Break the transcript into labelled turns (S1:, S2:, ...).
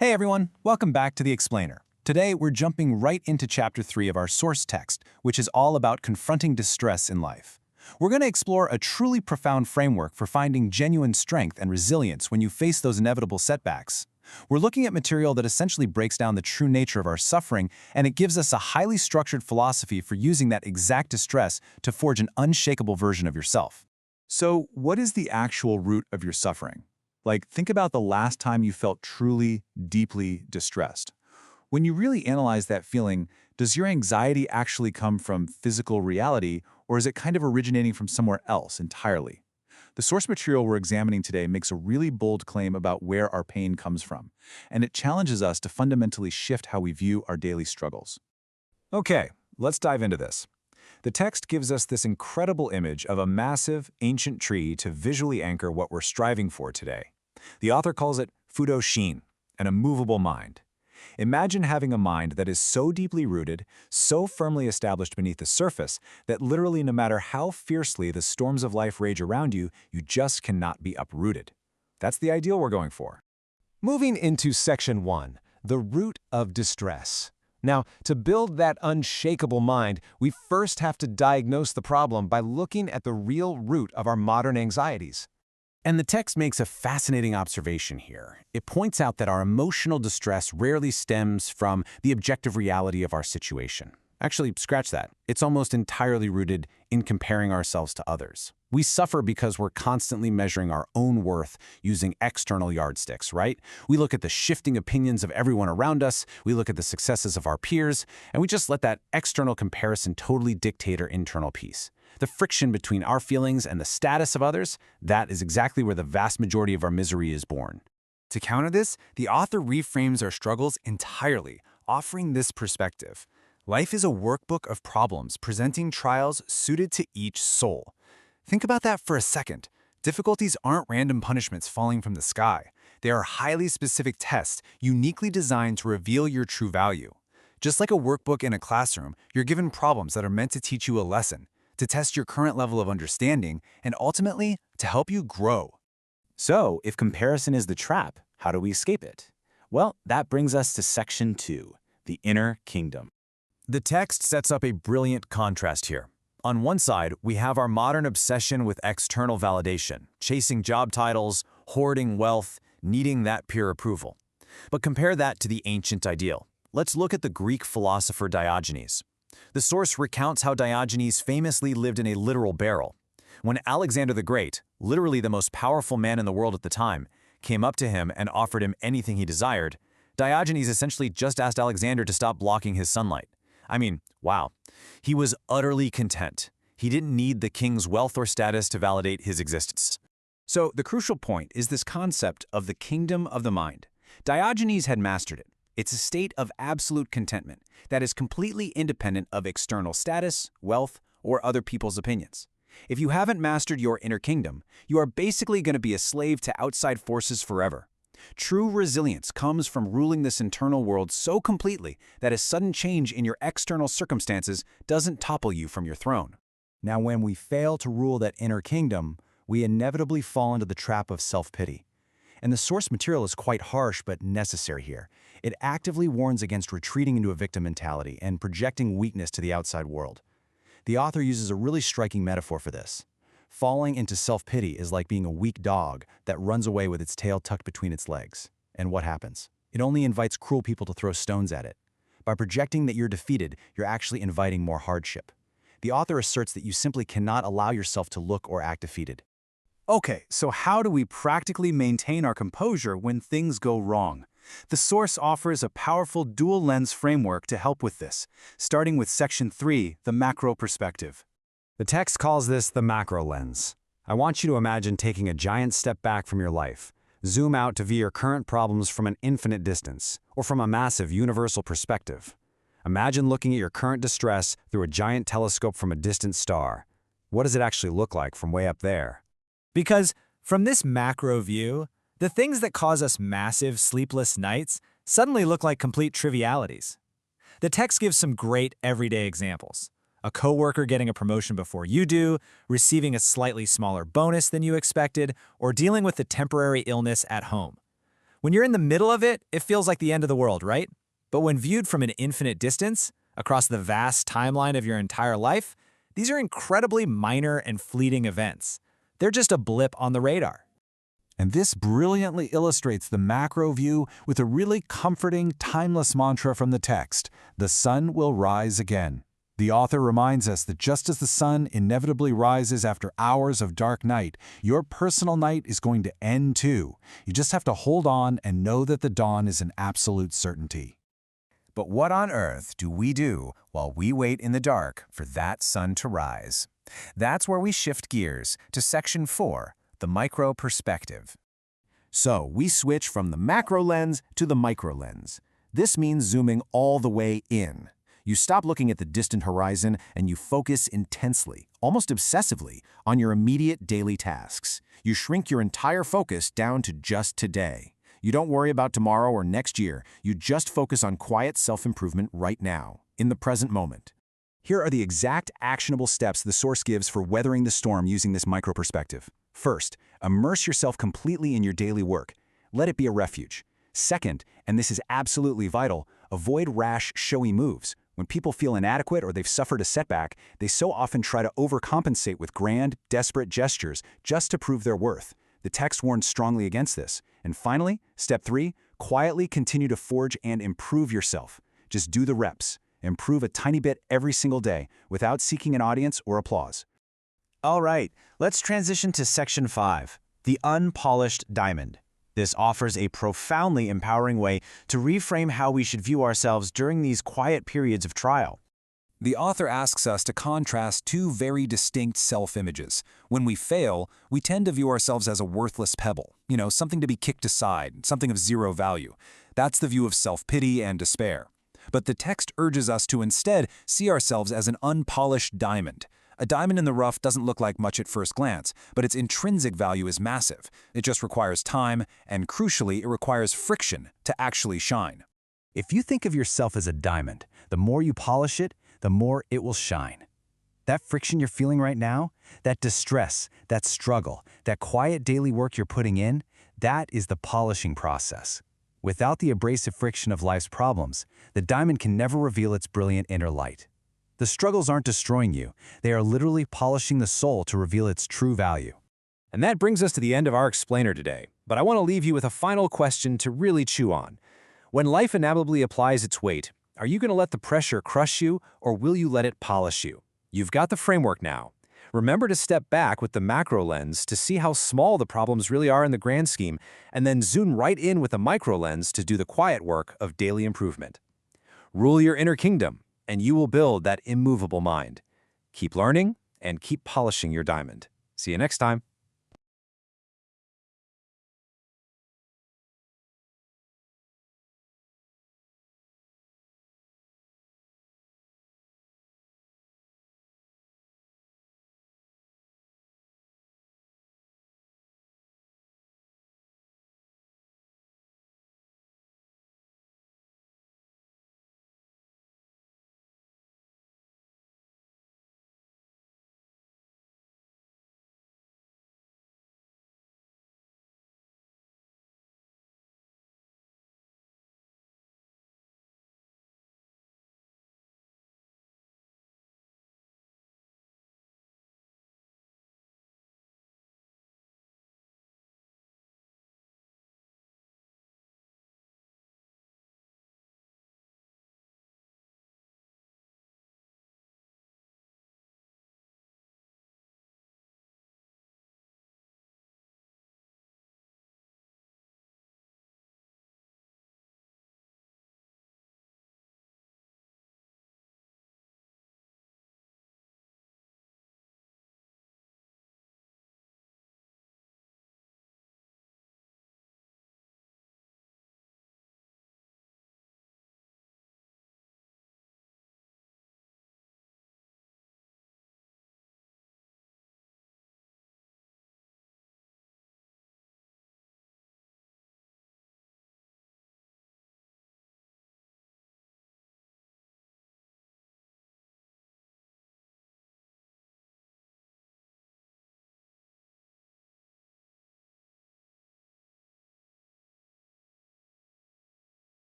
S1: Hey everyone, welcome back to The Explainer. Today we're jumping right into Chapter 3 of our source text, which is all about confronting distress in life. We're going to explore a truly profound framework for finding genuine strength and resilience when you face those inevitable setbacks. We're looking at material that essentially breaks down the true nature of our suffering, and it gives us a highly structured philosophy for using that exact distress to forge an unshakable version of yourself.
S2: So, what is the actual root of your suffering? Think about the last time you felt truly, deeply distressed. When you really analyze that feeling, does your anxiety actually come from physical reality, or is it kind of originating from somewhere else entirely? The source material we're examining today makes a really bold claim about where our pain comes from, and it challenges us to fundamentally shift how we view our daily struggles.
S3: Okay, let's dive into this. The text gives us this incredible image of a massive, ancient tree to visually anchor what we're striving for today. The author calls it Fudo Shin, an immovable mind. Imagine having a mind that is so deeply rooted, so firmly established beneath the surface, that literally no matter how fiercely the storms of life rage around you, you just cannot be uprooted. That's the ideal we're going for.
S4: Moving into Section 1, the root of distress. Now, to build that unshakable mind, we first have to diagnose the problem by looking at the real root of our modern anxieties.
S1: And the text makes a fascinating observation here. It points out that our emotional distress rarely stems from the objective reality of our situation. Actually, scratch that. It's almost entirely rooted in comparing ourselves to others. We suffer because we're constantly measuring our own worth using external yardsticks, right? We look at the shifting opinions of everyone around us, we look at the successes of our peers, and we just let that external comparison totally dictate our internal peace. The friction between our feelings and the status of others, that is exactly where the vast majority of our misery is born.
S5: To counter this, the author reframes our struggles entirely, offering this perspective. Life is a workbook of problems presenting trials suited to each soul. Think about that for a second. Difficulties aren't random punishments falling from the sky. They are highly specific tests uniquely designed to reveal your true value. Just like a workbook in a classroom, you're given problems that are meant to teach you a lesson, to test your current level of understanding, and ultimately, to help you grow.
S1: So, if comparison is the trap, how do we escape it? Well, that brings us to Section 2, the inner kingdom.
S3: The text sets up a brilliant contrast here. On one side, we have our modern obsession with external validation, chasing job titles, hoarding wealth, needing that peer approval. But compare that to the ancient ideal. Let's look at the Greek philosopher Diogenes. The source recounts how Diogenes famously lived in a literal barrel. When Alexander the Great, literally the most powerful man in the world at the time, came up to him and offered him anything he desired, Diogenes essentially just asked Alexander to stop blocking his sunlight. I mean, wow. He was utterly content. He didn't need the king's wealth or status to validate his existence. So the crucial point is this concept of the kingdom of the mind. Diogenes had mastered it. It's a state of absolute contentment that is completely independent of external status, wealth, or other people's opinions. If you haven't mastered your inner kingdom, you are basically going to be a slave to outside forces forever. True resilience comes from ruling this internal world so completely that a sudden change in your external circumstances doesn't topple you from your throne.
S2: Now, when we fail to rule that inner kingdom, we inevitably fall into the trap of self-pity. And the source material is quite harsh but necessary here. It actively warns against retreating into a victim mentality and projecting weakness to the outside world. The author uses a really striking metaphor for this. Falling into self-pity is like being a weak dog that runs away with its tail tucked between its legs. And what happens? It only invites cruel people to throw stones at it. By projecting that you're defeated, you're actually inviting more hardship. The author asserts that you simply cannot allow yourself to look or act defeated.
S5: Okay, so how do we practically maintain our composure when things go wrong? The source offers a powerful dual-lens framework to help with this, starting with Section 3, the macro perspective.
S3: The text calls this the macro lens. I want you to imagine taking a giant step back from your life. Zoom out to view your current problems from an infinite distance, or from a massive universal perspective. Imagine looking at your current distress through a giant telescope from a distant star. What does it actually look like from way up there?
S6: Because from this macro view, the things that cause us massive sleepless nights suddenly look like complete trivialities. The text gives some great everyday examples. A coworker getting a promotion before you do, receiving a slightly smaller bonus than you expected, or dealing with a temporary illness at home. When you're in the middle of it, it feels like the end of the world, right? But when viewed from an infinite distance, across the vast timeline of your entire life, these are incredibly minor and fleeting events. They're just a blip on the radar.
S1: And this brilliantly illustrates the macro view with a really comforting, timeless mantra from the text: the sun will rise again. The author reminds us that just as the sun inevitably rises after hours of dark night, your personal night is going to end too. You just have to hold on and know that the dawn is an absolute certainty.
S3: But what on earth do we do while we wait in the dark for that sun to rise? That's where we shift gears to Section 4, the micro perspective. So we switch from the macro lens to the micro lens. This means zooming all the way in. You stop looking at the distant horizon and you focus intensely, almost obsessively, on your immediate daily tasks. You shrink your entire focus down to just today. You don't worry about tomorrow or next year. You just focus on quiet self-improvement right now, in the present moment.
S2: Here are the exact actionable steps the source gives for weathering the storm using this micro perspective. First, immerse yourself completely in your daily work. Let it be a refuge. Second, and this is absolutely vital, avoid rash, showy moves. When people feel inadequate or they've suffered a setback, they so often try to overcompensate with grand, desperate gestures just to prove their worth. The text warns strongly against this. And finally, step 3, quietly continue to forge and improve yourself. Just do the reps. Improve a tiny bit every single day without seeking an audience or applause.
S3: All right, let's transition to Section 5, the unpolished diamond. This offers a profoundly empowering way to reframe how we should view ourselves during these quiet periods of trial.
S1: The author asks us to contrast two very distinct self-images. When we fail, we tend to view ourselves as a worthless pebble, something to be kicked aside, something of zero value. That's the view of self-pity and despair. But the text urges us to instead see ourselves as an unpolished diamond. A diamond in the rough doesn't look like much at first glance, but its intrinsic value is massive. It just requires time, and crucially, it requires friction to actually shine.
S2: If you think of yourself as a diamond, the more you polish it, the more it will shine. That friction you're feeling right now, that distress, that struggle, that quiet daily work you're putting in, that is the polishing process. Without the abrasive friction of life's problems, the diamond can never reveal its brilliant inner light. The struggles aren't destroying you. They are literally polishing the soul to reveal its true value.
S4: And that brings us to the end of our explainer today. But I want to leave you with a final question to really chew on. When life inevitably applies its weight, are you going to let the pressure crush you, or will you let it polish you? You've got the framework now. Remember to step back with the macro lens to see how small the problems really are in the grand scheme, and then zoom right in with the micro lens to do the quiet work of daily improvement. Rule your inner kingdom, and you will build that immovable mind. Keep learning and keep polishing your diamond. See you next time.